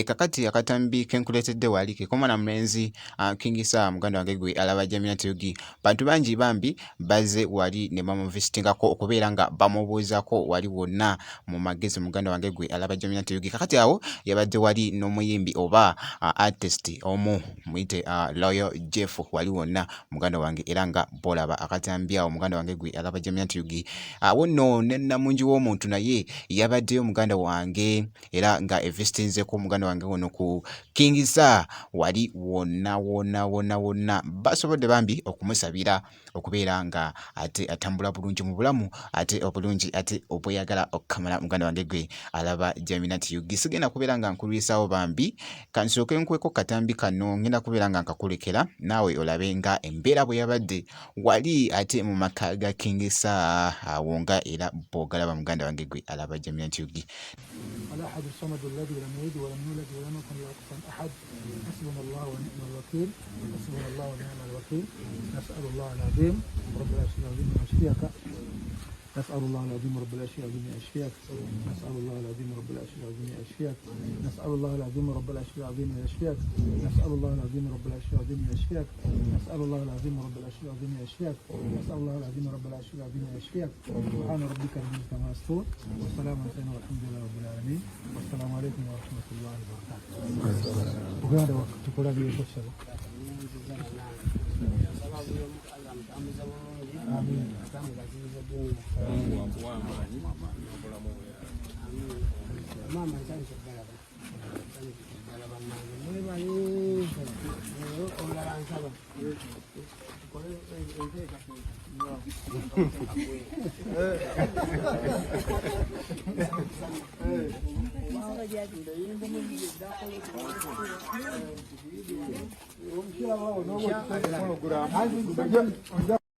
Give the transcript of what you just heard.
kakati akatambi kenkuletedde wali kekoma na mulenzi Kingisa muganda wange gwe alaba Jamina Tiogi. Bantu bangi bambi baze wali ne bamuvisitingako okubeera nga bamubuuzako wali wonna mu magezi muganda wange gwe alaba Jamina Tiogi. Kakati awo yabadde wali n'omuyimbi oba artist omu muyite Loyal Jeff wali wonna muganda wange era nga bolaba akatambi awo muganda wange gwe alaba Jamina Tiogi. Awo nno ne namungi w'omuntu naye yabaddeyo muganda wange era nga evisitinzeko muganda wange wono ku Kingisa wali wonna basobodde bambi okumusabira okubeera nga ate atambula bulungi mu bulamu ate obulungi ate obweyagala okukamala muganda wange gwe alaba Jamina Tiogi. Sigenda kubeera nga nkulwisawo bambi kansooke nkweko katambi kano ngenda kubeera nga nkakulekera naawe olabe nga embeera bwe yabadde wali ate mu maka ga Kingisa awo nga era bw'ogalaba muganda wange gwe alaba Jamina Tiogi. الأحد الصمد الذي لم يلد ولم يولد ولم يكن له كفوا أحد حسبنا الله ونعم الوكيل حسبنا الله ونعم الوكيل نسأل الله العظيم رب العرش العظيم أن يشفيك نسأل الله العظيم رب العرش العظيم أن يشفيك نسأل الله العظيم رب العرش العظيم أن يشفيك نسأل الله العظيم رب العرش العظيم أن يشفيك نسأل الله العظيم رب العرش العظيم أن يشفيك نسأل الله العظيم رب العرش العظيم أن يشفيك نسأل الله العظيم رب العرش العظيم أن يشفيك سبحان ربك رب العزة عما يصفون والسلام على المرسلين والحمد لله رب العالمين والسلام عليكم ورحمة الله وبركاته. وهذا وقت تقول لي ايش آمين.